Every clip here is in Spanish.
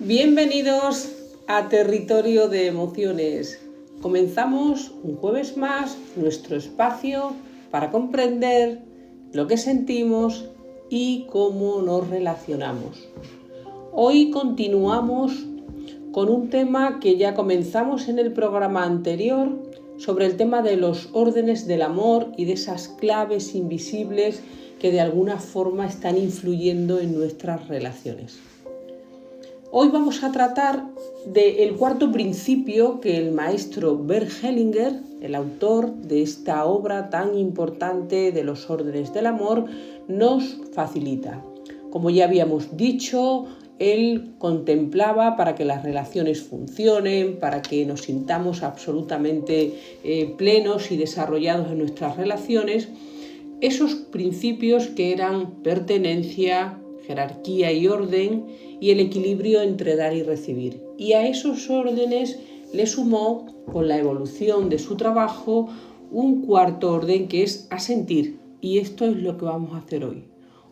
Bienvenidos a Territorio de Emociones. Comenzamos un jueves más nuestro espacio para comprender lo que sentimos y cómo nos relacionamos. Hoy continuamos con un tema que ya comenzamos en el programa anterior sobre el tema de los órdenes del amor y de esas claves invisibles que de alguna forma están influyendo en nuestras relaciones. Hoy vamos a tratar del cuarto principio que el maestro Bert Hellinger, el autor de esta obra tan importante de los órdenes del amor, nos facilita. Como ya habíamos dicho, él contemplaba para que las relaciones funcionen, para que nos sintamos absolutamente plenos y desarrollados en nuestras relaciones, esos principios que eran pertenencia, jerarquía y orden, y el equilibrio entre dar y recibir. Y a esos órdenes le sumó, con la evolución de su trabajo, un cuarto orden que es asentir. Y esto es lo que vamos a hacer hoy.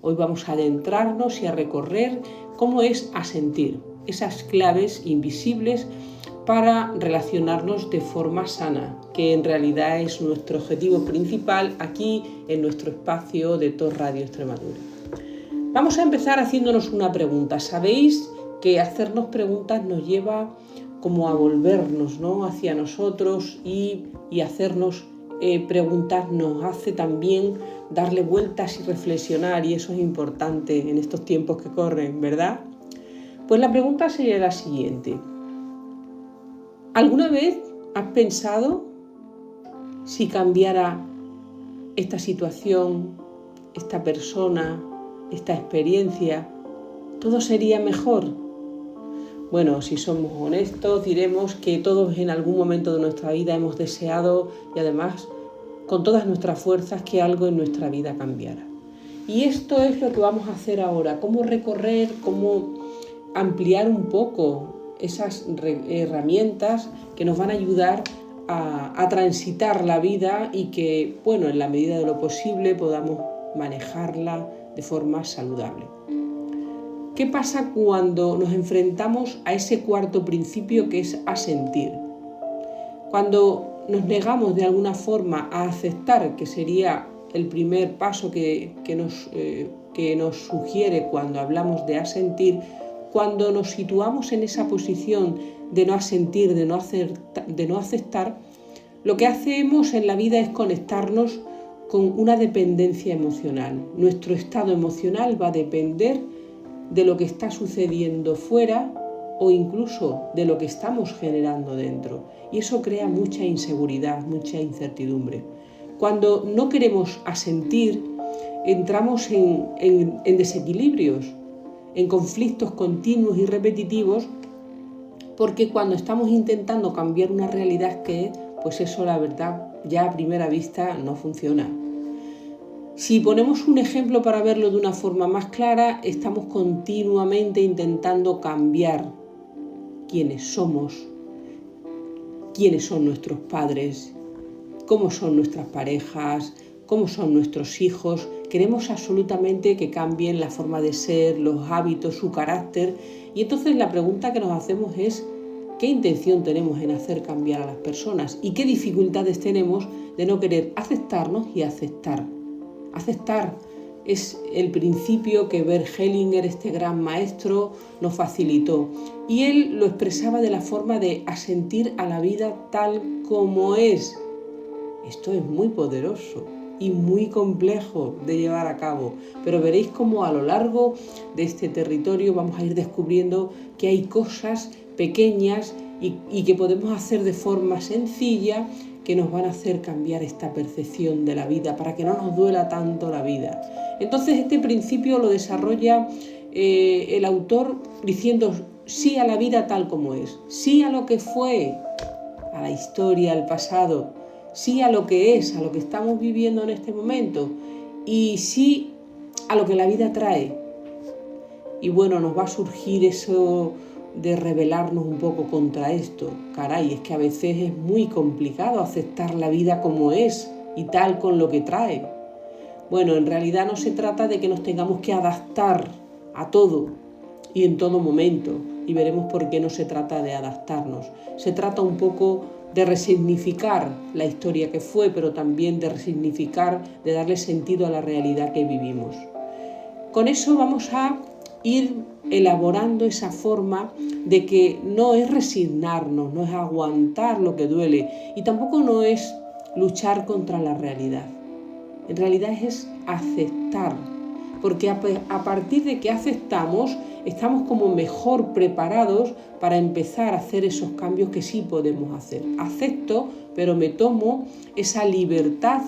Hoy vamos a adentrarnos y a recorrer cómo es asentir, esas claves invisibles para relacionarnos de forma sana, que en realidad es nuestro objetivo principal aquí en nuestro espacio de Tor Radio Extremadura. Vamos a empezar haciéndonos una pregunta. Sabéis que hacernos preguntas nos lleva como a volvernos, ¿no?, hacia nosotros y hacernos preguntas nos hace también darle vueltas y reflexionar, y eso es importante en estos tiempos que corren, ¿verdad? Pues la pregunta sería la siguiente. ¿Alguna vez has pensado si cambiara esta situación, esta persona, esta experiencia, todo sería mejor? Bueno, si somos honestos, diremos que todos en algún momento de nuestra vida hemos deseado, y además con todas nuestras fuerzas, que algo en nuestra vida cambiara. Y esto es lo que vamos a hacer ahora, cómo recorrer, cómo ampliar un poco esas herramientas que nos van a ayudar a transitar la vida y que, bueno, en la medida de lo posible podamos manejarla de forma saludable. ¿Qué pasa cuando nos enfrentamos a ese cuarto principio que es asentir? Cuando nos negamos de alguna forma a aceptar, que sería el primer paso que nos sugiere cuando hablamos de asentir, cuando nos situamos en esa posición de no asentir, de no aceptar, lo que hacemos en la vida es conectarnos con una dependencia emocional. Nuestro estado emocional va a depender de lo que está sucediendo fuera o incluso de lo que estamos generando dentro. Y eso crea mucha inseguridad, mucha incertidumbre. Cuando no queremos asentir, entramos en desequilibrios, en conflictos continuos y repetitivos, porque cuando estamos intentando cambiar una realidad que, pues eso, la verdad, ya a primera vista no funciona. Si ponemos un ejemplo para verlo de una forma más clara, estamos continuamente intentando cambiar quiénes somos, quiénes son nuestros padres, cómo son nuestras parejas, cómo son nuestros hijos. Queremos absolutamente que cambien la forma de ser, los hábitos, su carácter. Y entonces la pregunta que nos hacemos es: ¿qué intención tenemos en hacer cambiar a las personas? ¿Y qué dificultades tenemos de no querer aceptarnos y aceptar? Aceptar es el principio que Bert Hellinger, este gran maestro, nos facilitó. Y él lo expresaba de la forma de asentir a la vida tal como es. Esto es muy poderoso y muy complejo de llevar a cabo, pero veréis cómo a lo largo de este territorio vamos a ir descubriendo que hay cosas pequeñas y que podemos hacer de forma sencilla que nos van a hacer cambiar esta percepción de la vida para que no nos duela tanto la vida. Entonces este principio lo desarrolla el autor diciendo sí a la vida tal como es, sí a lo que fue, a la historia, al pasado, sí a lo que es, a lo que estamos viviendo en este momento, y sí a lo que la vida trae. Y bueno, nos va a surgir eso de rebelarnos un poco contra esto. Caray, es que a veces es muy complicado aceptar la vida como es y tal con lo que trae. Bueno, en realidad no se trata de que nos tengamos que adaptar a todo y en todo momento. y veremos por qué no se trata de adaptarnos. Se trata un poco de resignificar la historia que fue, pero también de resignificar, de darle sentido a la realidad que vivimos. Con eso vamos a ir elaborando esa forma de que no es resignarnos, no es aguantar lo que duele y tampoco no es luchar contra la realidad. En realidad es aceptar, porque a partir de que aceptamos, estamos como mejor preparados para empezar a hacer esos cambios que sí podemos hacer. Acepto, pero me tomo esa libertad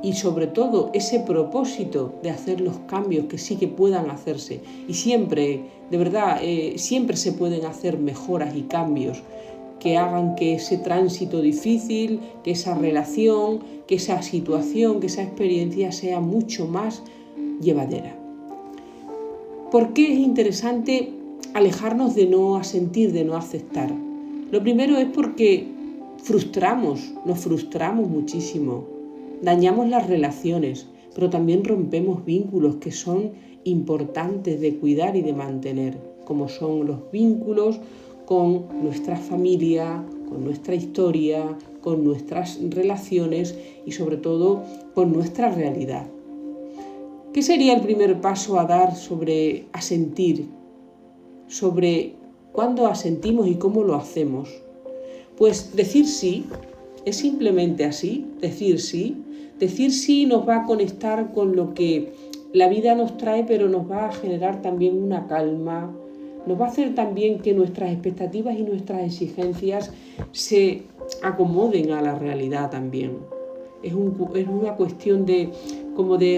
y sobre todo ese propósito de hacer los cambios que sí que puedan hacerse. Y siempre, de verdad, siempre se pueden hacer mejoras y cambios que hagan que ese tránsito difícil, que esa relación, que esa situación, que esa experiencia sea mucho más llevadera. ¿Por qué es interesante alejarnos de no asentir, de no aceptar? Lo primero es porque nos frustramos muchísimo, dañamos las relaciones, pero también rompemos vínculos que son importantes de cuidar y de mantener, como son los vínculos con nuestra familia, con nuestra historia, con nuestras relaciones y sobre todo con nuestra realidad. ¿Qué sería el primer paso a dar sobre asentir? Sobre cuándo asentimos y cómo lo hacemos. Pues decir sí, es simplemente así, decir sí. Decir sí nos va a conectar con lo que la vida nos trae, pero nos va a generar también una calma, nos va a hacer también que nuestras expectativas y nuestras exigencias se acomoden a la realidad también. Es una cuestión de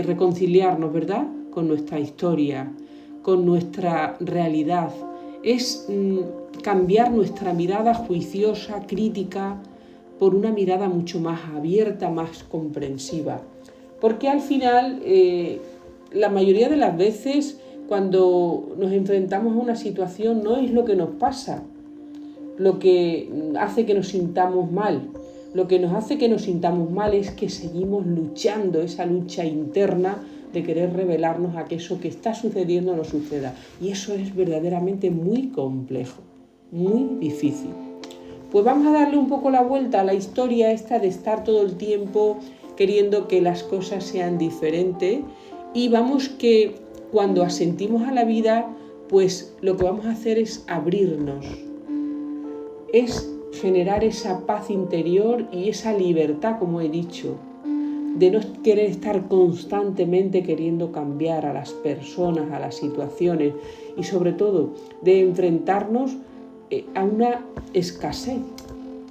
reconciliarnos, ¿verdad?, con nuestra historia, con nuestra realidad. Es cambiar nuestra mirada juiciosa, crítica, por una mirada mucho más abierta, más comprensiva. Porque al final, la mayoría de las veces, cuando nos enfrentamos a una situación, no es lo que nos pasa lo que hace que nos sintamos mal. Lo que nos hace que nos sintamos mal es que seguimos luchando, esa lucha interna de querer revelarnos a que eso que está sucediendo no suceda. Y eso es verdaderamente muy complejo, muy difícil. Pues vamos a darle un poco la vuelta a la historia esta de estar todo el tiempo queriendo que las cosas sean diferentes y vamos que cuando asentimos a la vida, pues lo que vamos a hacer es abrirnos, es generar esa paz interior y esa libertad, como he dicho, de no querer estar constantemente queriendo cambiar a las personas, a las situaciones y sobre todo de enfrentarnos a una escasez,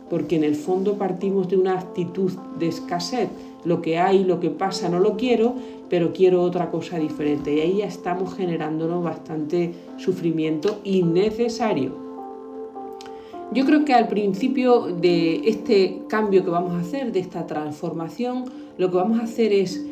porque en el fondo partimos de una actitud de escasez. Lo que hay, lo que pasa no lo quiero, pero quiero otra cosa diferente y ahí ya estamos generándonos bastante sufrimiento innecesario. Yo creo que al principio de este cambio que vamos a hacer, de esta transformación, lo que vamos a hacer es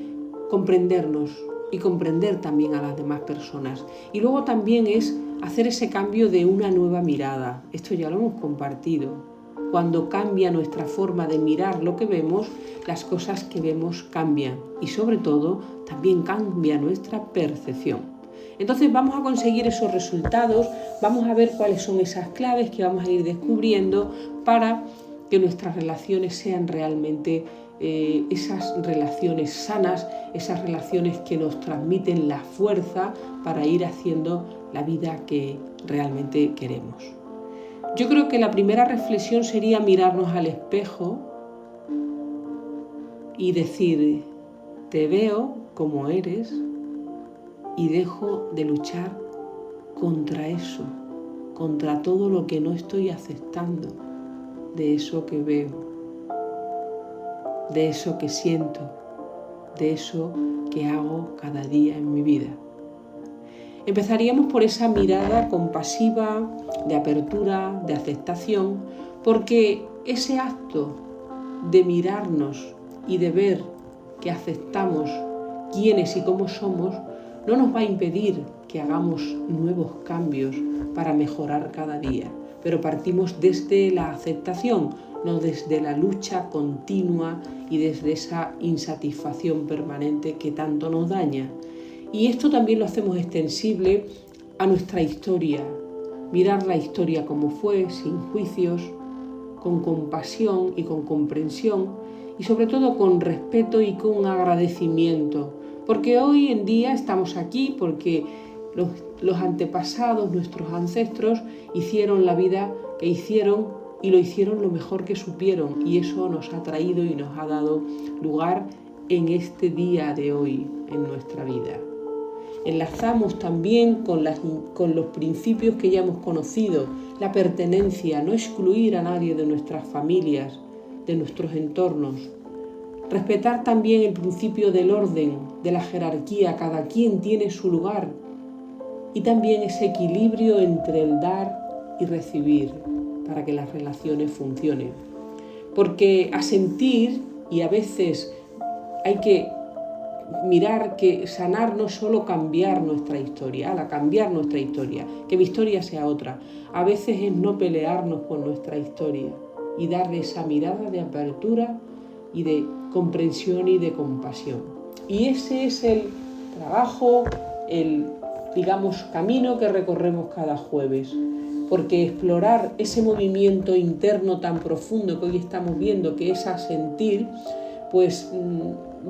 comprendernos y comprender también a las demás personas. Y luego también es hacer ese cambio de una nueva mirada. Esto ya lo hemos compartido. Cuando cambia nuestra forma de mirar lo que vemos, las cosas que vemos cambian y sobre todo también cambia nuestra percepción. Entonces vamos a conseguir esos resultados, vamos a ver cuáles son esas claves que vamos a ir descubriendo para que nuestras relaciones sean realmente esas relaciones sanas, esas relaciones que nos transmiten la fuerza para ir haciendo la vida que realmente queremos. Yo creo que la primera reflexión sería mirarnos al espejo y decir, te veo como eres y dejo de luchar contra eso, contra todo lo que no estoy aceptando de eso que veo, de eso que siento, de eso que hago cada día en mi vida. Empezaríamos por esa mirada compasiva, de apertura, de aceptación, porque ese acto de mirarnos y de ver que aceptamos quiénes y cómo somos, no nos va a impedir que hagamos nuevos cambios para mejorar cada día, pero partimos desde la aceptación, no desde la lucha continua y desde esa insatisfacción permanente que tanto nos daña. Y esto también lo hacemos extensible a nuestra historia. mirar la historia como fue, sin juicios, con compasión y con comprensión, y sobre todo con respeto y con agradecimiento, porque hoy en día estamos aquí porque los antepasados, nuestros ancestros, hicieron la vida que hicieron y lo hicieron lo mejor que supieron, y eso nos ha traído y nos ha dado lugar en este día de hoy en nuestra vida. Enlazamos también con los principios que ya hemos conocido, la pertenencia, no excluir a nadie de nuestras familias, de nuestros entornos. Respetar también el principio del orden, de la jerarquía, cada quien tiene su lugar. Y también ese equilibrio entre el dar y recibir para que las relaciones funcionen. Porque asentir, y a veces hay que mirar que sanar no es solo cambiar nuestra historia, cambiar nuestra historia, que mi historia sea otra. A veces es no pelearnos con nuestra historia y darle esa mirada de apertura y de comprensión y de compasión. Y ese es el trabajo, el camino que recorremos cada jueves. Porque explorar ese movimiento interno tan profundo que hoy estamos viendo, que es asentir, pues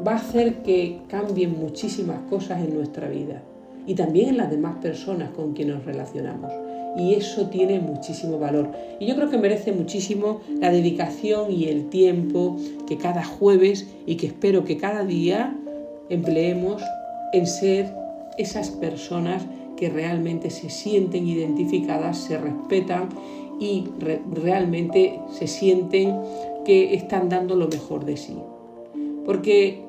va a hacer que cambien muchísimas cosas en nuestra vida y también en las demás personas con quienes nos relacionamos. Y eso tiene muchísimo valor. Y yo creo que merece muchísimo la dedicación y el tiempo que cada jueves y que espero que cada día empleemos en ser esas personas que realmente se sienten identificadas, se respetan y realmente se sienten que están dando lo mejor de sí. Porque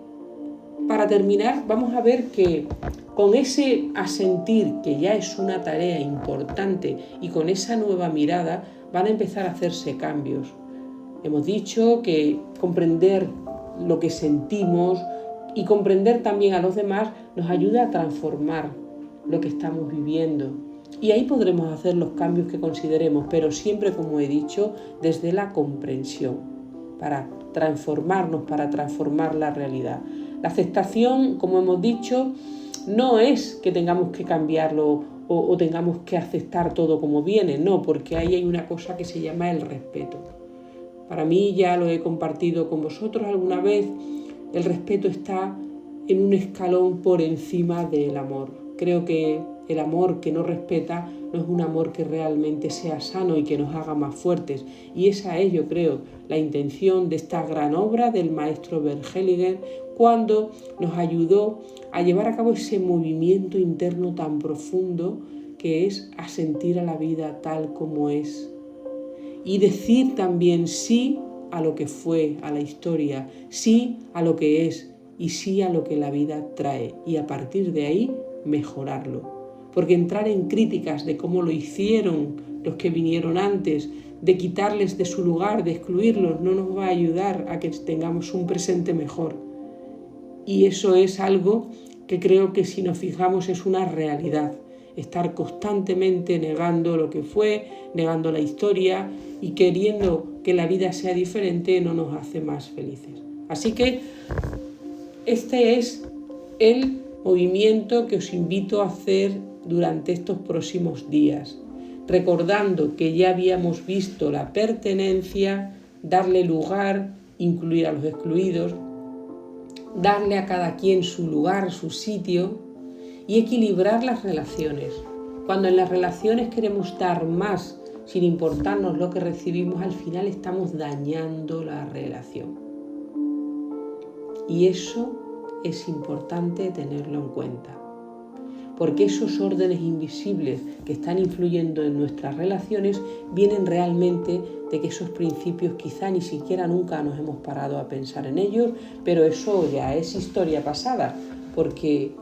para terminar vamos a ver que con ese asentir, que ya es una tarea importante, y con esa nueva mirada van a empezar a hacerse cambios. Hemos dicho que comprender lo que sentimos y comprender también a los demás nos ayuda a transformar lo que estamos viviendo. Y ahí podremos hacer los cambios que consideremos, pero siempre, como he dicho, desde la comprensión, para transformarnos, para transformar la realidad. La aceptación, como hemos dicho, no es que tengamos que cambiarlo o tengamos que aceptar todo como viene, no, porque ahí hay una cosa que se llama el respeto. Para mí, ya lo he compartido con vosotros alguna vez, el respeto está en un escalón por encima del amor. Creo que el amor que no respeta no es un amor que realmente sea sano y que nos haga más fuertes. Y esa es, yo creo, la intención de esta gran obra del maestro Bert Hellinger, cuando nos ayudó a llevar a cabo ese movimiento interno tan profundo que es asentir a la vida tal como es. Y decir también sí a lo que fue, a la historia, sí a lo que es y sí a lo que la vida trae. Y a partir de ahí, mejorarlo. Porque entrar en críticas de cómo lo hicieron los que vinieron antes, de quitarles de su lugar, de excluirlos, no nos va a ayudar a que tengamos un presente mejor. Y eso es algo que creo que, si nos fijamos, es una realidad. Estar constantemente negando lo que fue, negando la historia y queriendo que la vida sea diferente no nos hace más felices. Así que este es el movimiento que os invito a hacer durante estos próximos días, recordando que ya habíamos visto la pertenencia, darle lugar, incluir a los excluidos, darle a cada quien su lugar, su sitio, y equilibrar las relaciones. Cuando en las relaciones queremos dar más sin importarnos lo que recibimos, al final estamos dañando la relación. Y eso es importante tenerlo en cuenta, porque esos órdenes invisibles que están influyendo en nuestras relaciones vienen realmente de que esos principios quizá ni siquiera nunca nos hemos parado a pensar en ellos, pero eso ya es historia pasada, porque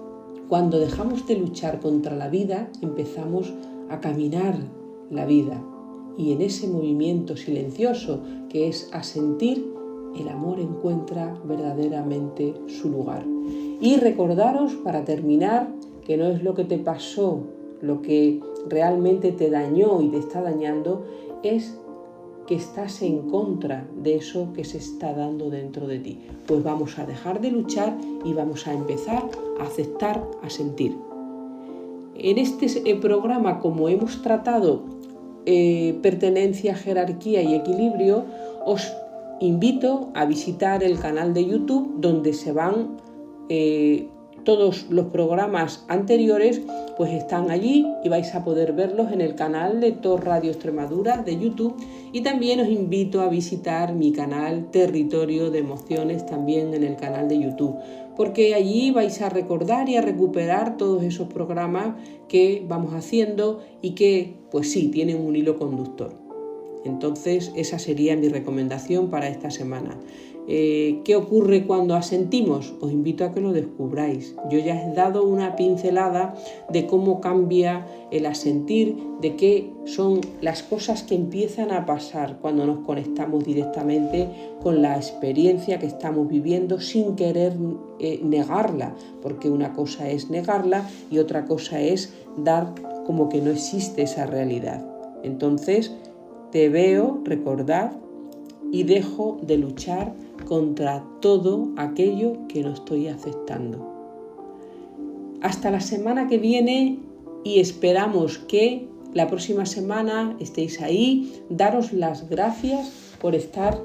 cuando dejamos de luchar contra la vida, empezamos a caminar la vida, y en ese movimiento silencioso que es asentir, el amor encuentra verdaderamente su lugar. Y recordaros, para terminar, que no es lo que te pasó, lo que realmente te dañó y te está dañando, es que estás en contra de eso que se está dando dentro de ti. Pues vamos a dejar de luchar y vamos a empezar a aceptar, a sentir. En este programa, como hemos tratado pertenencia, jerarquía y equilibrio, os invito a visitar el canal de YouTube, donde se van todos los programas anteriores, pues están allí y vais a poder verlos en el canal de TOR Radio Extremadura de YouTube. Y también os invito a visitar mi canal Territorio de Emociones, también en el canal de YouTube, porque allí vais a recordar y a recuperar todos esos programas que vamos haciendo y que, pues sí, tienen un hilo conductor. Entonces, esa sería mi recomendación para esta semana. ¿Qué ocurre cuando asentimos? Os invito a que lo descubráis. Yo ya he dado una pincelada de cómo cambia el asentir, de qué son las cosas que empiezan a pasar cuando nos conectamos directamente con la experiencia que estamos viviendo sin querer negarla, porque una cosa es negarla y otra cosa es dar como que no existe esa realidad. Entonces, te veo, recordad, y dejo de luchar contra todo aquello que no estoy aceptando. Hasta la semana que viene, y esperamos que la próxima semana estéis ahí. Daros las gracias por estar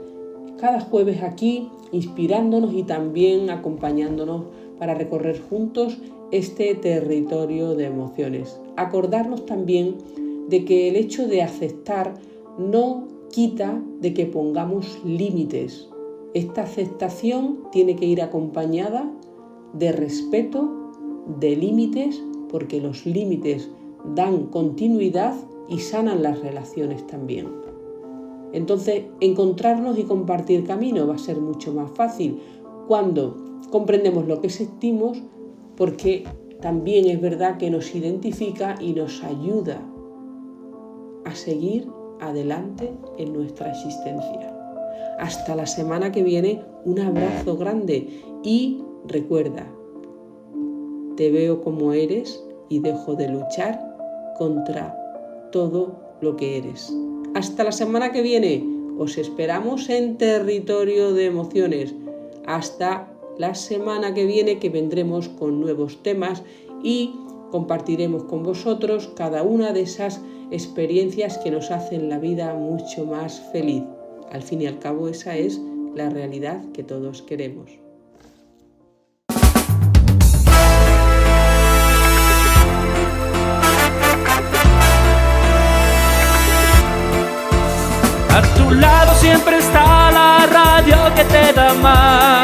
cada jueves aquí, inspirándonos y también acompañándonos para recorrer juntos este territorio de emociones. Acordarnos también de que el hecho de aceptar no quita de que pongamos límites. Esta aceptación tiene que ir acompañada de respeto, de límites, porque los límites dan continuidad y sanan las relaciones también. Entonces, encontrarnos y compartir camino va a ser mucho más fácil cuando comprendemos lo que sentimos, porque también es verdad que nos identifica y nos ayuda a seguir adelante en nuestra existencia. Hasta la semana que viene, un abrazo grande y recuerda, te veo como eres y dejo de luchar contra todo lo que eres. Hasta la semana que viene, os esperamos en Territorio de Emociones. Hasta la semana que viene, que vendremos con nuevos temas y compartiremos con vosotros cada una de esas experiencias que nos hacen la vida mucho más feliz. Al fin y al cabo, esa es la realidad que todos queremos. A tu lado siempre está la radio que te da más.